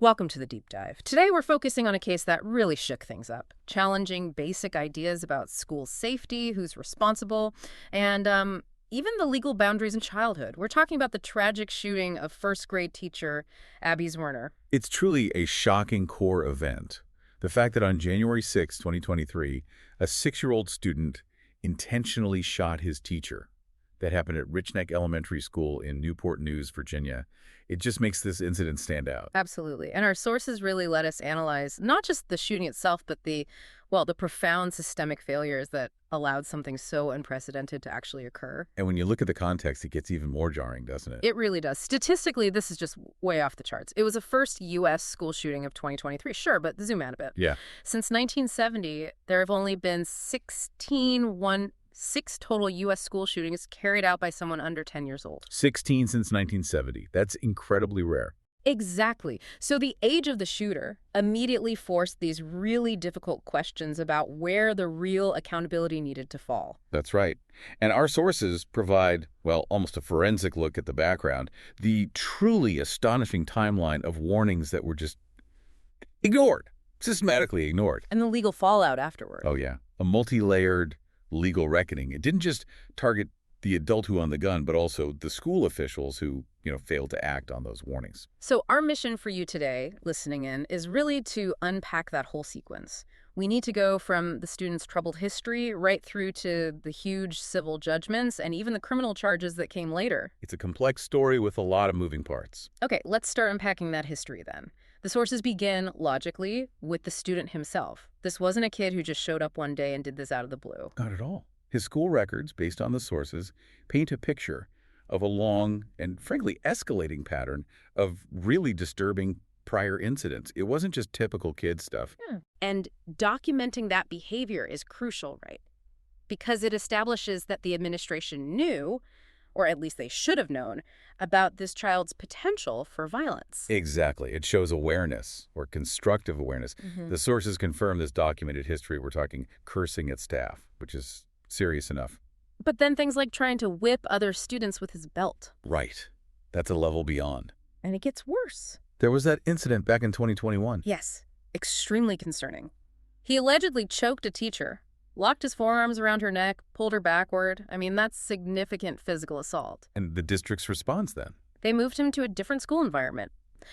Welcome to the deep dive. Today we're focusing on a case that really shook things up, challenging basic ideas about school safety, who's responsible, and even the legal boundaries in childhood. We're talking about the tragic shooting of first-grade teacher Abby Zwerner. It's truly a shocking core event. The fact that on January 6, 2023, a 6-year-old student intentionally shot his teacher. That happened at Richneck Elementary School in Newport News, Virginia. It just makes this incident stand out. Absolutely. And our sources really let us analyze not just the shooting itself, but the profound systemic failures that allowed something so unprecedented to actually occur. And when you look at the context, it gets even more jarring, doesn't it? It really does. Statistically, this is just way off the charts. It was the first U.S. school shooting of 2023. Sure, but zoom out a bit. Yeah. Since 1970, there have only been six total U.S. school shootings carried out by someone under 10 years old. 16 since 1970. That's incredibly rare. Exactly. So the age of the shooter immediately forced these really difficult questions about where the real accountability needed to fall. That's right. And our sources provide, well, almost a forensic look at the background, the truly astonishing timeline of warnings that were just ignored, systematically ignored. And the legal fallout afterward. Oh, yeah. A multi-layered legal reckoning. It didn't just target the adult who owned the gun, but also the school officials who, failed to act on those warnings. So our mission for you today, listening in, is really to unpack that whole sequence. We need to go from the student's troubled history right through to the huge civil judgments and even the criminal charges that came later. It's a complex story with a lot of moving parts. Okay, let's start unpacking that history then. The sources begin, logically, with the student himself. This wasn't a kid who just showed up one day and did this out of the blue. Not at all. His school records, based on the sources, paint a picture of a long and, frankly, escalating pattern of really disturbing prior incidents. It wasn't just typical kid stuff. Yeah. And documenting that behavior is crucial, right? Because it establishes that the administration knew, or at least they should have known, about this child's potential for violence. Exactly. It shows awareness, or constructive awareness. The sources confirm this documented history. We're talking cursing at staff, which is serious enough. But then things like trying to whip other students with his belt. Right. That's a level beyond. And it gets worse. There was that incident back in 2021. Yes. Extremely concerning. He allegedly choked a teacher, locked his forearms around her neck, pulled her backward. I mean, that's significant physical assault. And the district's response then? They moved him to a different school environment.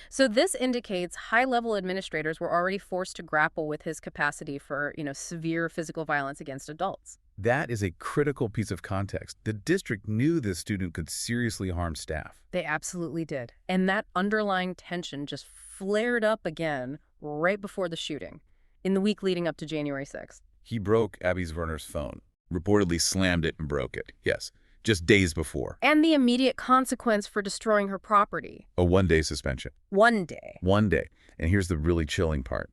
So this indicates high-level administrators were already forced to grapple with his capacity for, severe physical violence against adults. That is a critical piece of context. The district knew this student could seriously harm staff. They absolutely did. And that underlying tension just flared up again right before the shooting, in the week leading up to January 6th. He broke Abby Zwerner's phone, reportedly slammed it and broke it. Yes, just days before. And the immediate consequence for destroying her property. A one-day suspension. One day. One day. And here's the really chilling part.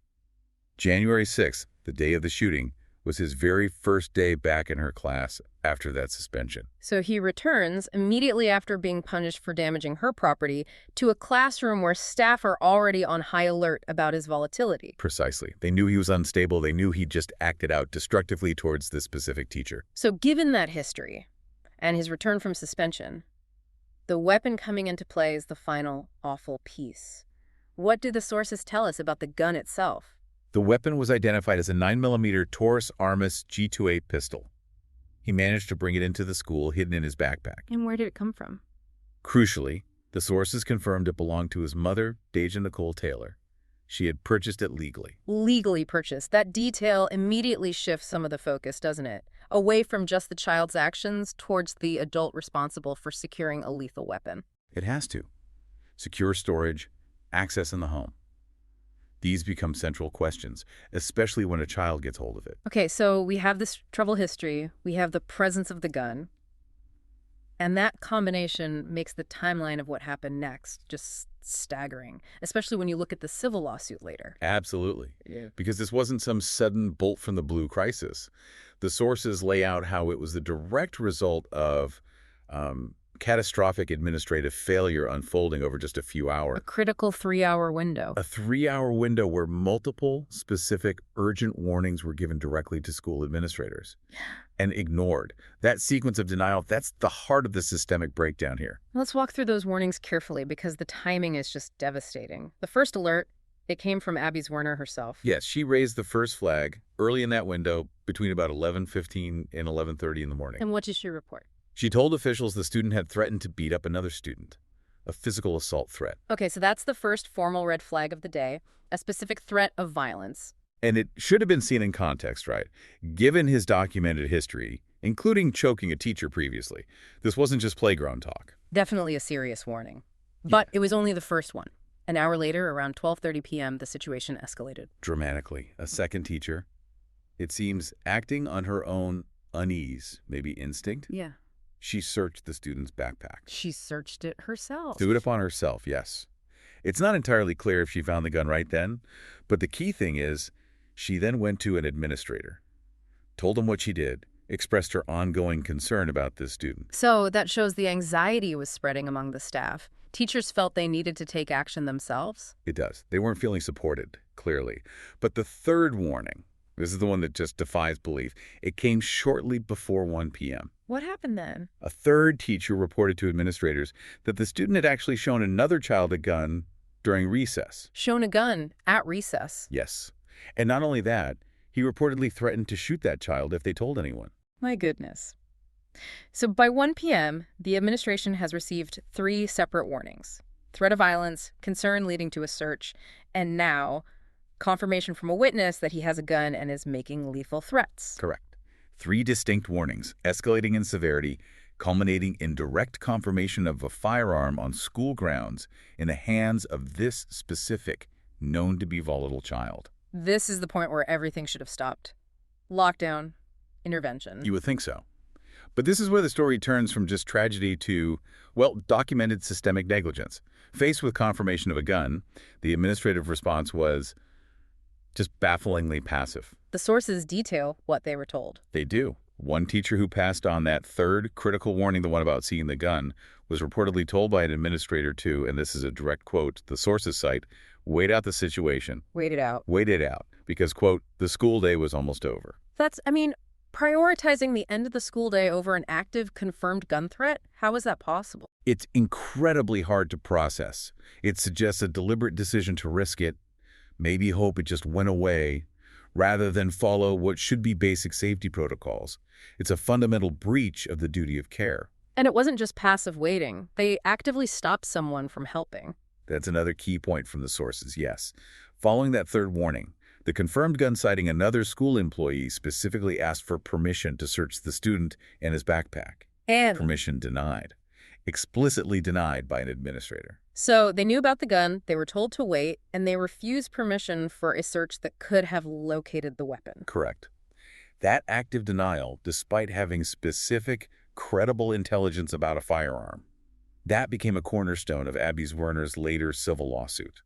January 6th, the day of the shooting, was his very first day back in her class after that suspension. So he returns immediately after being punished for damaging her property to a classroom where staff are already on high alert about his volatility. Precisely. They knew he was unstable. They knew he just acted out destructively towards this specific teacher. So given that history and his return from suspension, the weapon coming into play is the final awful piece. What do the sources tell us about the gun itself? The weapon was identified as a 9mm Taurus Armis G28 pistol. He managed to bring it into the school hidden in his backpack. And where did it come from? Crucially, the sources confirmed it belonged to his mother, Deja Nicole Taylor. She had purchased it legally. Legally purchased. That detail immediately shifts some of the focus, doesn't it? Away from just the child's actions towards the adult responsible for securing a lethal weapon. It has to. Secure storage, access in the home. These become central questions, especially when a child gets hold of it. Okay, so we have this trouble history, we have the presence of the gun, and that combination makes the timeline of what happened next just staggering, especially when you look at the civil lawsuit later. Absolutely. Yeah. Because this wasn't some sudden bolt from the blue crisis. The sources lay out how it was the direct result of catastrophic administrative failure unfolding over just a few hours. A critical 3-hour window. A 3-hour window where multiple specific urgent warnings were given directly to school administrators and ignored. That sequence of denial, that's the heart of the systemic breakdown here. Let's walk through those warnings carefully because the timing is just devastating. The first alert, It came from Abby Zwerner herself. Yes, she raised the first flag early in that window between about 11:15 and 11:30 in the morning. And what did she report? She told officials the student had threatened to beat up another student, a physical assault threat. Okay, so that's the first formal red flag of the day, a specific threat of violence. And it should have been seen in context, right? Given his documented history, including choking a teacher previously, this wasn't just playground talk. Definitely a serious warning. But it was only the first one. An hour later, around 12:30 p.m., the situation escalated. Dramatically, a second teacher, it seems, acting on her own unease, maybe instinct, Yeah. she searched the student's backpack. She searched it herself. Threw it upon herself, yes. It's not entirely clear if she found the gun right then, but the key thing is she then went to an administrator, told him what she did, expressed her ongoing concern about this student. So that shows the anxiety was spreading among the staff. Teachers felt they needed to take action themselves. It does. They weren't feeling supported, clearly. But the third warning, this is the one that just defies belief, it came shortly before 1 p.m. What happened then? A third teacher reported to administrators that the student had actually shown another child a gun during recess. Shown a gun at recess. Yes. And not only that, he reportedly threatened to shoot that child if they told anyone. My goodness. So by 1 p.m., the administration has received 3 separate warnings. Threat of violence, concern leading to a search, and now confirmation from a witness that he has a gun and is making lethal threats. Correct. 3 distinct warnings, escalating in severity, culminating in direct confirmation of a firearm on school grounds in the hands of this specific, known to be volatile child. This is the point where everything should have stopped. Lockdown, intervention. You would think so. But this is where the story turns from just tragedy to, well, documented systemic negligence. Faced with confirmation of a gun, the administrative response was just bafflingly passive. The sources detail what they were told. They do. One teacher who passed on that third critical warning, the one about seeing the gun, was reportedly told by an administrator to, and this is a direct quote, the sources cite, wait out the situation. Wait it out. Wait it out. Because, quote, the school day was almost over. Prioritizing the end of the school day over an active, confirmed gun threat? How is that possible? It's incredibly hard to process. It suggests a deliberate decision to risk it, maybe hope it just went away, rather than follow what should be basic safety protocols. It's a fundamental breach of the duty of care. And it wasn't just passive waiting. They actively stopped someone from helping. That's another key point from the sources, yes. Following that third warning, the confirmed gun citing another school employee specifically asked for permission to search the student and his backpack. And Permission denied. Explicitly denied by an administrator. so they knew about the gun, they were told to wait, and they refused permission for a search that could have located the weapon. Correct. That active denial, despite having specific, credible intelligence about a firearm, that became a cornerstone of Abby Zwerner's later civil lawsuit.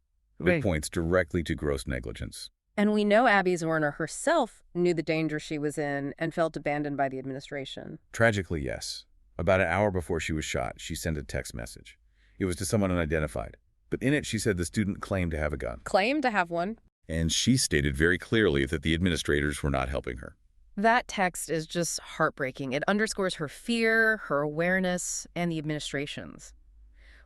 It points directly to gross negligence. And we know Abby Zwerner herself knew the danger she was in and felt abandoned by the administration. Tragically, yes. About an hour before she was shot, she sent a text message. It was to someone unidentified. But in it, she said the student claimed to have a gun. Claimed to have one. And she stated very clearly that the administrators were not helping her. That text is just heartbreaking. It underscores her fear, her awareness, and the administration's.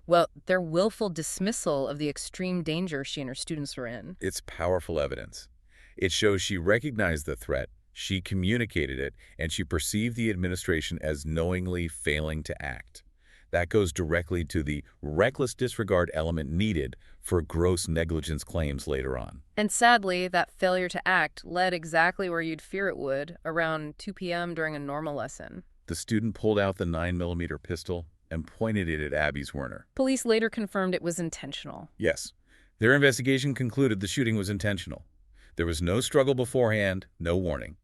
Well, their willful dismissal of the extreme danger she and her students were in. It's powerful evidence. It shows she recognized the threat, she communicated it, and she perceived the administration as knowingly failing to act. That goes directly to the reckless disregard element needed for gross negligence claims later on. And sadly, that failure to act led exactly where you'd fear it would, around 2 p.m. during a normal lesson. The student pulled out the 9mm pistol and pointed it at Abby Zwerner. Police later confirmed it was intentional. Yes. Their investigation concluded the shooting was intentional. There was no struggle beforehand, no warning.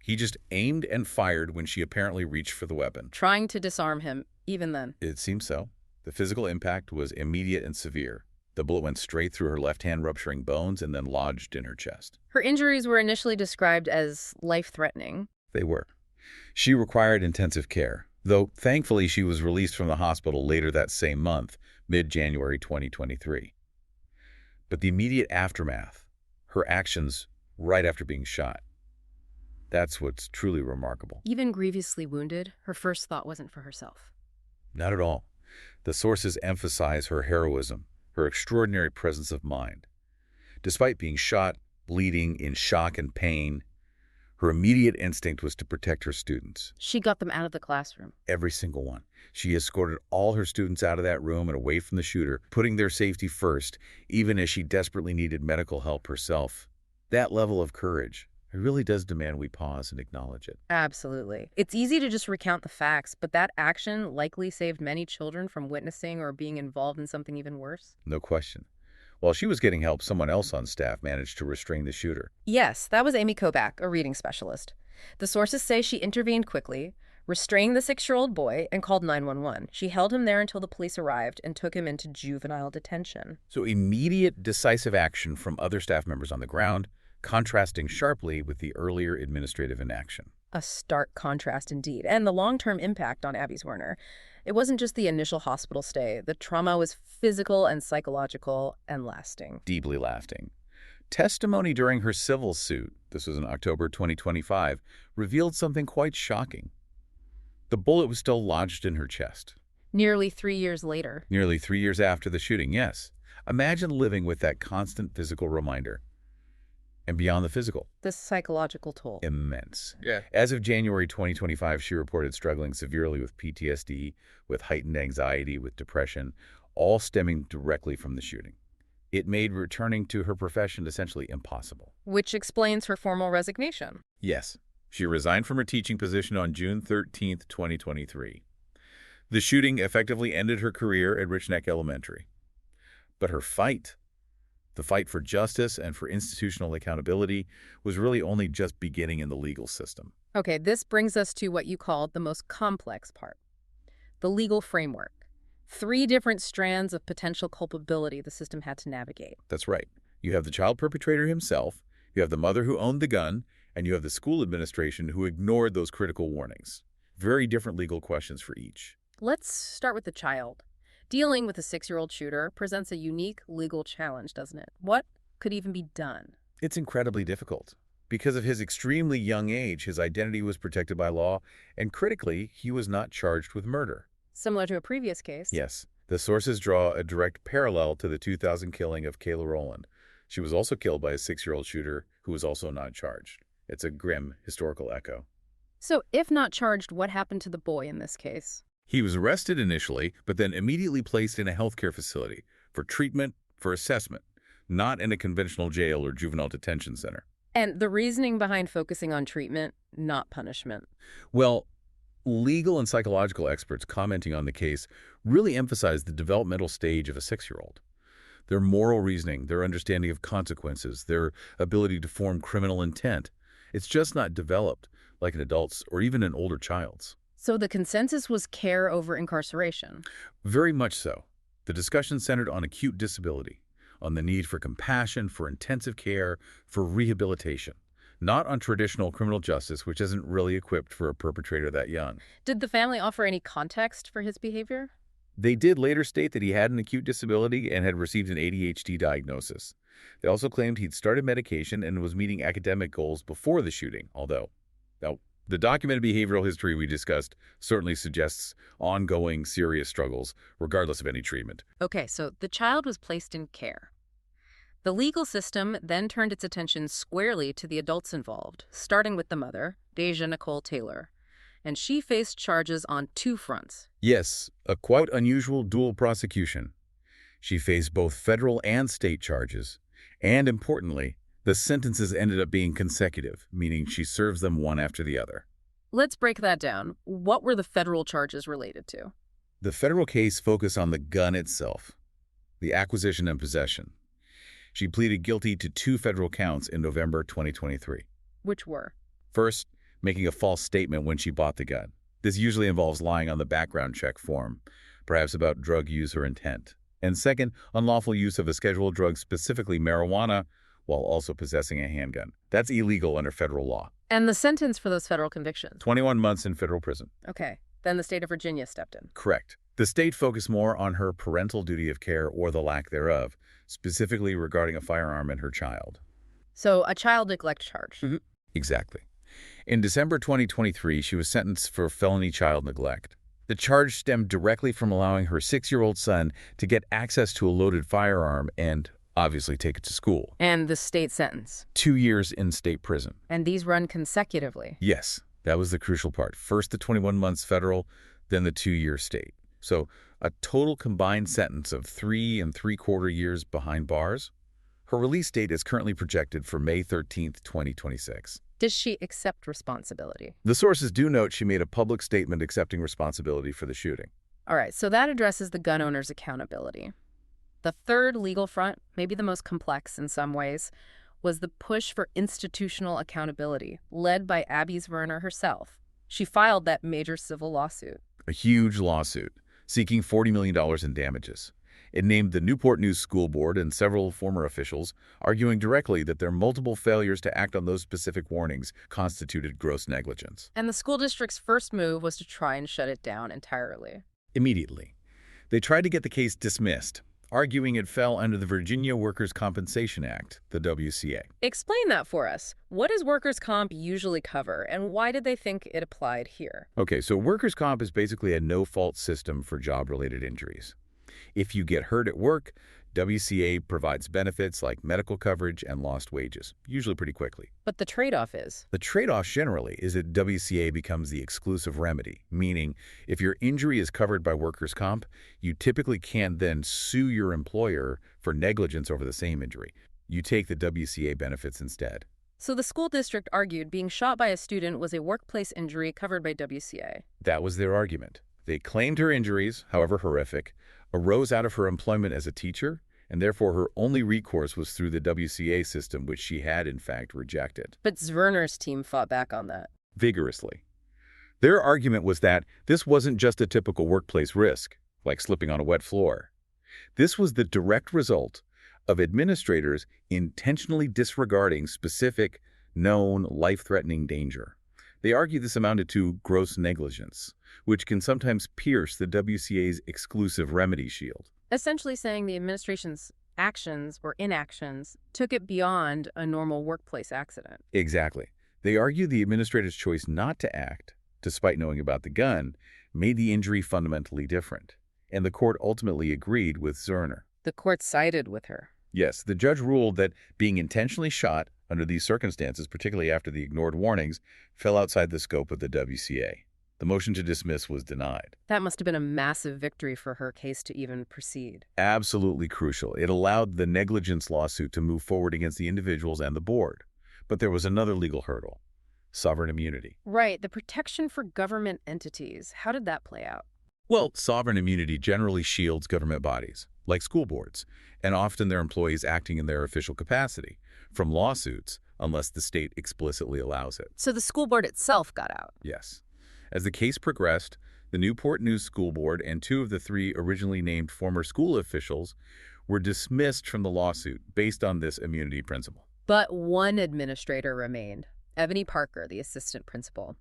He just aimed and fired when she apparently reached for the weapon. Trying to disarm him, even then. It seems so. The physical impact was immediate and severe. The bullet went straight through her left hand, rupturing bones, and then lodged in her chest. Her injuries were initially described as life-threatening. They were. She required intensive care, though thankfully she was released from the hospital later that same month, mid-January 2023. But the immediate aftermath, her actions right after being shot, that's what's truly remarkable. Even grievously wounded, her first thought wasn't for herself. Not at all. The sources emphasize her heroism, her extraordinary presence of mind. Despite being shot, bleeding, in shock and pain, her immediate instinct was to protect her students. She got them out of the classroom. Every single one. She escorted all her students out of that room and away from the shooter, putting their safety first, even as she desperately needed medical help herself. That level of courage, it really does demand we pause and acknowledge it. Absolutely. It's easy to just recount the facts, but that action likely saved many children from witnessing or being involved in something even worse. No question. While she was getting help, someone else on staff managed to restrain the shooter. Yes, that was Amy Kobach, a reading specialist. The sources say she intervened quickly, restrained the 6-year-old boy, and called 911. She held him there until the police arrived and took him into juvenile detention. So immediate, decisive action from other staff members on the ground, contrasting sharply with the earlier administrative inaction. A stark contrast indeed, and the long-term impact on Abby Zwerner. It wasn't just the initial hospital stay. The trauma was physical and psychological and lasting. Deeply lasting. Testimony during her civil suit, this was in October 2025, revealed something quite shocking. The bullet was still lodged in her chest. Nearly 3 years later. Nearly 3 years after the shooting, yes. Imagine living with that constant physical reminder. And beyond the physical. The psychological toll. Immense. Yeah. As of January 2025, she reported struggling severely with PTSD, with heightened anxiety, with depression, all stemming directly from the shooting. It made returning to her profession essentially impossible. Which explains her formal resignation. Yes. She resigned from her teaching position on June 13, 2023. The shooting effectively ended her career at Richneck Elementary. But her fight, the fight for justice and for institutional accountability, was really only just beginning in the legal system. Okay, this brings us to what you called the most complex part. The legal framework. 3 different strands of potential culpability the system had to navigate. That's right. You have the child perpetrator himself, you have the mother who owned the gun, and you have the school administration who ignored those critical warnings. Very different legal questions for each. Let's start with the child. Dealing with a 6-year-old shooter presents a unique legal challenge, doesn't it? What could even be done? It's incredibly difficult. Because of his extremely young age, his identity was protected by law, and critically, he was not charged with murder. Similar to a previous case. Yes, the sources draw a direct parallel to the 2000 killing of Kayla Rowland. She was also killed by a 6-year-old shooter who was also not charged. It's a grim historical echo. So if not charged, what happened to the boy in this case? He was arrested initially, but then immediately placed in a healthcare facility for treatment, for assessment, not in a conventional jail or juvenile detention center. And the reasoning behind focusing on treatment, not punishment. Well, legal and psychological experts commenting on the case really emphasize the developmental stage of a 6-year-old. Their moral reasoning, their understanding of consequences, their ability to form criminal intent. It's just not developed like an adult's or even an older child's. So the consensus was care over incarceration. Very much so. The discussion centered on acute disability, on the need for compassion, for intensive care, for rehabilitation, not on traditional criminal justice, which isn't really equipped for a perpetrator that young. Did the family offer any context for his behavior? They did later state that he had an acute disability and had received an ADHD diagnosis. They also claimed he'd started medication and was meeting academic goals before the shooting, although, the documented behavioral history we discussed certainly suggests ongoing serious struggles, regardless of any treatment. Okay, so the child was placed in care. The legal system then turned its attention squarely to the adults involved, starting with the mother, Deja Nicole Taylor. And she faced charges on 2 fronts. Yes, a quite unusual dual prosecution. She faced both federal and state charges. And importantly, the sentences ended up being consecutive, meaning she serves them one after the other. Let's break that down. What were the federal charges related to? The federal case focused on the gun itself, the acquisition and possession. She pleaded guilty to 2 federal counts in November 2023. Which were? First, making a false statement when she bought the gun. This usually involves lying on the background check form, perhaps about drug use or intent. And second, unlawful use of a scheduled drug, specifically marijuana, while also possessing a handgun. That's illegal under federal law. And the sentence for those federal convictions? 21 months in federal prison. Okay. Then the state of Virginia stepped in. Correct. The state focused more on her parental duty of care or the lack thereof, specifically regarding a firearm and her child. So a child neglect charge. Exactly. In December 2023, she was sentenced for felony child neglect. The charge stemmed directly from allowing her 6-year-old son to get access to a loaded firearm and, obviously take it to school. And the state sentence. 2 years in state prison. And these run consecutively. Yes, that was the crucial part. First the 21 months federal, then the 2-year state. So a total combined sentence of 3 3/4 years behind bars. Her release date is currently projected for May 13th, 2026. Does she accept responsibility? The sources do note she made a public statement accepting responsibility for the shooting. All right, so that addresses the gun owner's accountability. The third legal front, maybe the most complex in some ways, was the push for institutional accountability, led by Abby Zwerner herself. She filed that major civil lawsuit. A huge lawsuit seeking $40 million in damages. It named the Newport News School Board and several former officials, arguing directly that their multiple failures to act on those specific warnings constituted gross negligence. And the school district's first move was to try and shut it down entirely. Immediately, they tried to get the case dismissed, arguing it fell under the Virginia Workers' Compensation Act, the WCA. Explain that for us. What does workers' comp usually cover, and why did they think it applied here? Okay, so workers' comp is basically a no-fault system for job-related injuries. If you get hurt at work, WCA provides benefits like medical coverage and lost wages, usually pretty quickly. But the trade-off is? The trade-off generally is that WCA becomes the exclusive remedy, meaning if your injury is covered by workers' comp, you typically can't then sue your employer for negligence over the same injury. You take the WCA benefits instead. So the school district argued being shot by a student was a workplace injury covered by WCA. That was their argument. They claimed her injuries, however horrific, arose out of her employment as a teacher, and therefore her only recourse was through the WCA system, which she had, in fact, rejected. But Zwerner's team fought back on that. Vigorously. Their argument was that this wasn't just a typical workplace risk, like slipping on a wet floor. This was the direct result of administrators intentionally disregarding specific, known, life-threatening danger. They argue this amounted to gross negligence, which can sometimes pierce the WCA's exclusive remedy shield. Essentially saying the administration's actions or inactions took it beyond a normal workplace accident. Exactly. They argue the administrator's choice not to act, despite knowing about the gun, made the injury fundamentally different. And the court ultimately agreed with Zwerner. The court sided with her. Yes, the judge ruled that being intentionally shot under these circumstances, particularly after the ignored warnings, fell outside the scope of the WCA. The motion to dismiss was denied. That must have been a massive victory for her case to even proceed. Absolutely crucial. It allowed the negligence lawsuit to move forward against the individuals and the board. But there was another legal hurdle: sovereign immunity. Right, the protection for government entities. How did that play out? Well, sovereign immunity generally shields government bodies, like school boards, and often their employees acting in their official capacity, from lawsuits, unless the state explicitly allows it. So the school board itself got out. Yes. As the case progressed, the Newport News School Board and 2 of the 3 originally named former school officials were dismissed from the lawsuit based on this immunity principle. But one administrator remained, Ebony Parker, the assistant principal.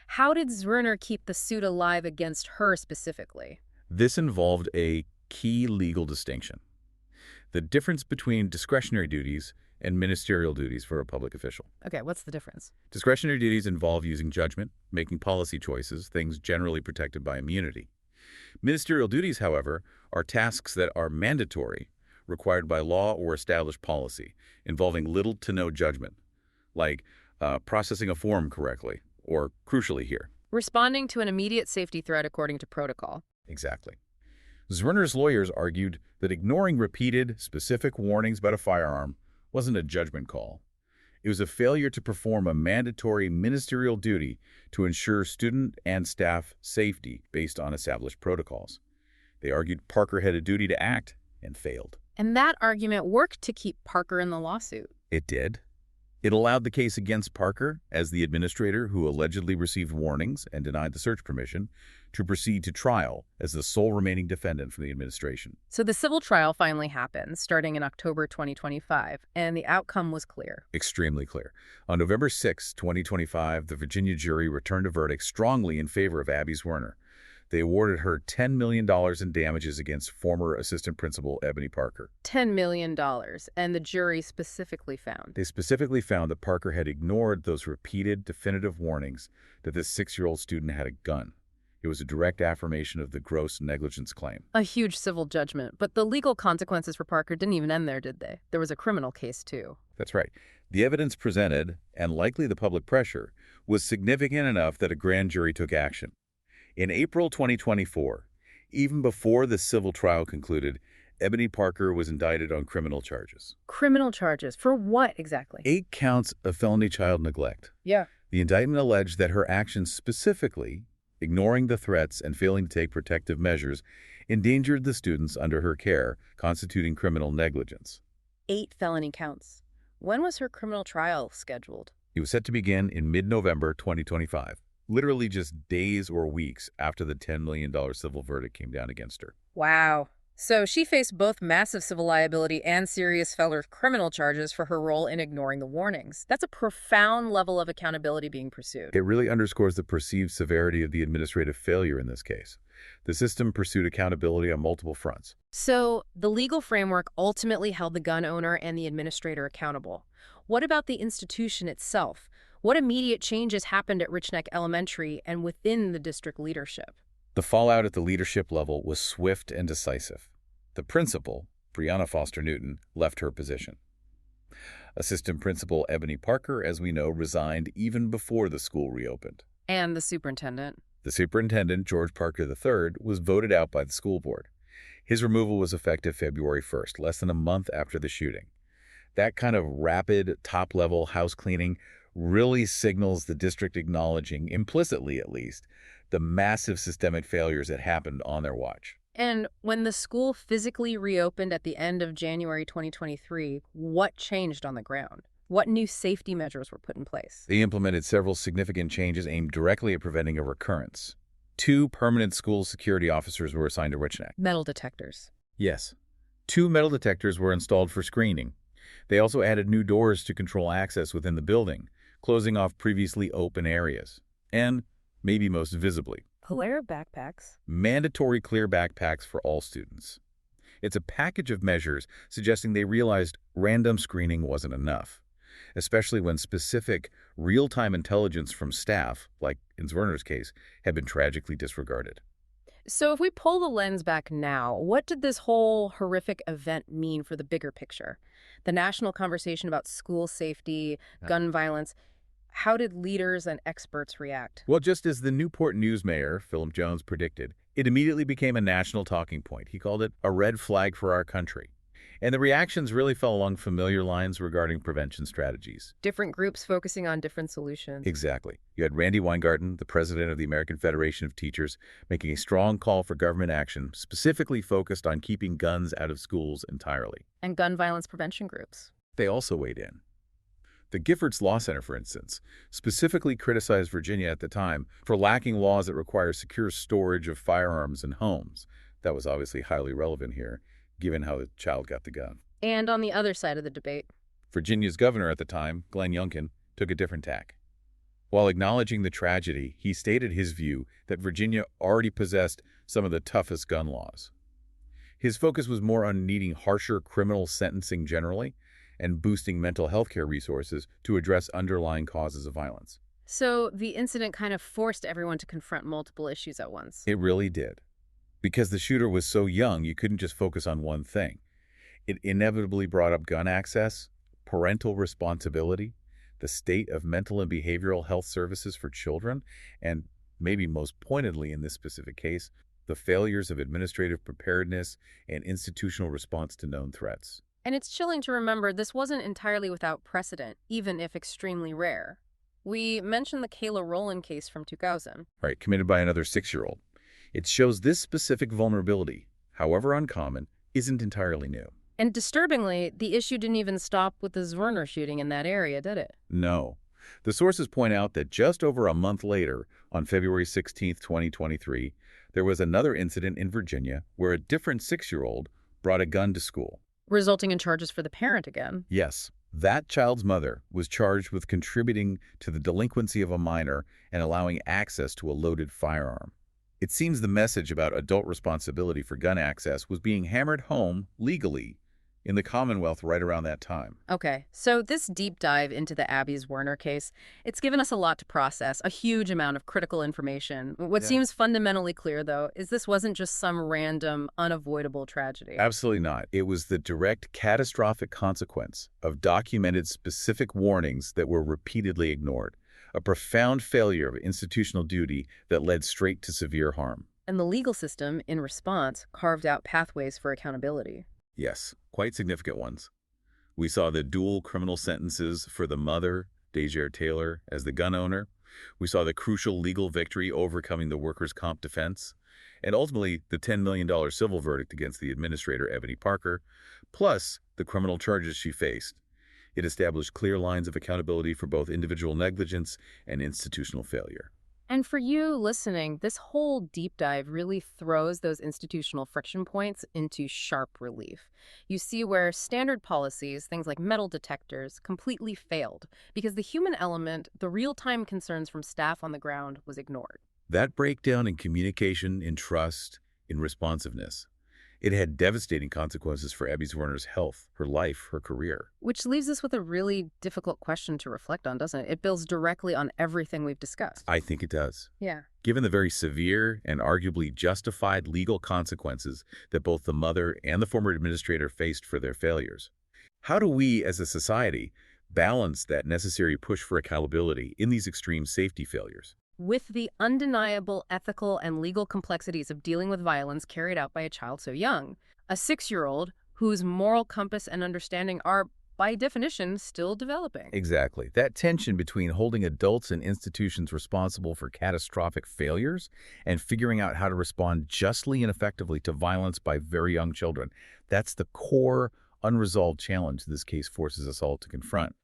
How did Zwerner keep the suit alive against her specifically? This involved a key legal distinction: the difference between discretionary duties and ministerial duties for a public official. Okay, what's the difference? Discretionary duties involve using judgment, making policy choices, things generally protected by immunity. Ministerial duties, however, are tasks that are mandatory, required by law or established policy, involving little to no judgment, like processing a form correctly, or crucially here, Responding to an immediate safety threat according to protocol. exactly. Zwerner's lawyers argued that ignoring repeated, specific warnings about a firearm wasn't a judgment call. It was a failure to perform a mandatory ministerial duty to ensure student and staff safety based on established protocols. They argued Parker had a duty to act and failed. And that argument worked to keep Parker in the lawsuit. It did. It allowed the case against Parker, as the administrator who allegedly received warnings and denied the search permission, to proceed to trial as the sole remaining defendant from the administration. So the civil trial finally happened, starting in October 2025, and the outcome was clear. Extremely clear. On November 6, 2025, the Virginia jury returned a verdict strongly in favor of Abby Zwerner. They awarded her $10 million in damages against former assistant principal Ebony Parker. $10 million, and the jury specifically found. They specifically found that Parker had ignored those repeated, definitive warnings that this 6-year-old student had a gun. It was a direct affirmation of the gross negligence claim. A huge civil judgment, but the legal consequences for Parker didn't even end there, did they? There was a criminal case, too. That's right. The evidence presented, and likely the public pressure, was significant enough that a grand jury took action. In April 2024, even before the civil trial concluded, Ebony Parker was indicted on criminal charges. Criminal charges? For what exactly? 8 counts of felony child neglect. Yeah. The indictment alleged that her actions, specifically ignoring the threats and failing to take protective measures, endangered the students under her care, constituting criminal negligence. 8 felony counts. When was her criminal trial scheduled? It was set to begin in mid-November 2025, literally just days or weeks after the $10 million civil verdict came down against her. Wow. So she faced both massive civil liability and serious federal criminal charges for her role in ignoring the warnings. That's a profound level of accountability being pursued. It really underscores the perceived severity of the administrative failure in this case. The system pursued accountability on multiple fronts. So the legal framework ultimately held the gun owner and the administrator accountable. What about the institution itself? What immediate changes happened at Richneck Elementary and within the district leadership? The fallout at the leadership level was swift and decisive. The principal, Brianna Foster Newton, left her position. Assistant Principal Ebony Parker, as we know, resigned even before the school reopened. And the superintendent? The superintendent, George Parker III, was voted out by the school board. His removal was effective February 1st, less than a month after the shooting. That kind of rapid, top-level house cleaning really signals the district acknowledging, implicitly at least, the massive systemic failures that happened on their watch. And when the school physically reopened at the end of January 2023, what changed on the ground? What new safety measures were put in place? They implemented several significant changes aimed directly at preventing a recurrence. 2 permanent school security officers were assigned to Richneck. Metal detectors. Yes. 2 metal detectors were installed for screening. They also added new doors to control access within the building, closing off previously open areas. And, maybe most visibly, Clear backpacks. mandatory clear backpacks for all students. It's a package of measures suggesting they realized random screening wasn't enough, especially when specific real-time intelligence from staff, like in Zwerner's case, had been tragically disregarded. So if we pull the lens back now, what did this whole horrific event mean for the bigger picture? The national conversation about school safety, gun violence. How did leaders and experts react? Well, just as the Newport News mayor, Philip Jones, predicted, it immediately became a national talking point. He called it a red flag for our country. And the reactions really fell along familiar lines regarding prevention strategies. Different groups focusing on different solutions. Exactly. You had Randy Weingarten, the president of the American Federation of Teachers, making a strong call for government action specifically focused on keeping guns out of schools entirely. And gun violence prevention groups. They also weighed in. The Giffords Law Center, for instance, specifically criticized Virginia at the time for lacking laws that require secure storage of firearms in homes. That was obviously highly relevant here, given how the child got the gun. And on the other side of the debate, Virginia's governor at the time, Glenn Youngkin, took a different tack. While acknowledging the tragedy, he stated his view that Virginia already possessed some of the toughest gun laws. His focus was more on needing harsher criminal sentencing generally and boosting mental health care resources to address underlying causes of violence. So the incident kind of forced everyone to confront multiple issues at once. It really did. Because the shooter was so young, you couldn't just focus on one thing. It inevitably brought up gun access, parental responsibility, the state of mental and behavioral health services for children, and maybe most pointedly in this specific case, the failures of administrative preparedness and institutional response to known threats. And it's chilling to remember this wasn't entirely without precedent, even if extremely rare. We mentioned the Kayla Rowland case from 2000. Right, committed by another 6-year-old. It shows this specific vulnerability, however uncommon, isn't entirely new. And disturbingly, the issue didn't even stop with the Zwerner shooting in that area, did it? No. The sources point out that just over a month later, on February 16, 2023, there was another incident in Virginia where a different 6-year-old brought a gun to school. Resulting in charges for the parent again. Yes, that child's mother was charged with contributing to the delinquency of a minor and allowing access to a loaded firearm. It seems the message about adult responsibility for gun access was being hammered home legally, in the Commonwealth right around that time. Okay, so this deep dive into the Abby Zwerner case, it's given us a lot to process, a huge amount of critical information. What Yeah. seems fundamentally clear, though, is this wasn't just some random, unavoidable tragedy. Absolutely not. It was the direct catastrophic consequence of documented specific warnings that were repeatedly ignored, a profound failure of institutional duty that led straight to severe harm. And the legal system, in response, carved out pathways for accountability. Yes, quite significant ones. We saw the dual criminal sentences for the mother, Dejair Taylor, as the gun owner. We saw the crucial legal victory overcoming the workers' comp defense, and ultimately the $10 million civil verdict against the administrator, Ebony Parker, plus the criminal charges she faced. It established clear lines of accountability for both individual negligence and institutional failure. And for you listening, this whole deep dive really throws those institutional friction points into sharp relief. You see where standard policies, things like metal detectors, completely failed because the human element, the real-time concerns from staff on the ground, was ignored. That breakdown in communication, in trust, in responsiveness, it had devastating consequences for Abby Zwerner's health, her life, her career. Which leaves us with a really difficult question to reflect on, doesn't it? It builds directly on everything we've discussed. I think it does. Yeah. Given the very severe and arguably justified legal consequences that both the mother and the former administrator faced for their failures, how do we as a society balance that necessary push for accountability in these extreme safety failures? With the undeniable ethical and legal complexities of dealing with violence carried out by a child so young, a 6-year-old whose moral compass and understanding are, by definition, still developing. Exactly. That tension between holding adults and institutions responsible for catastrophic failures and figuring out how to respond justly and effectively to violence by very young children, that's the core, unresolved challenge this case forces us all to confront.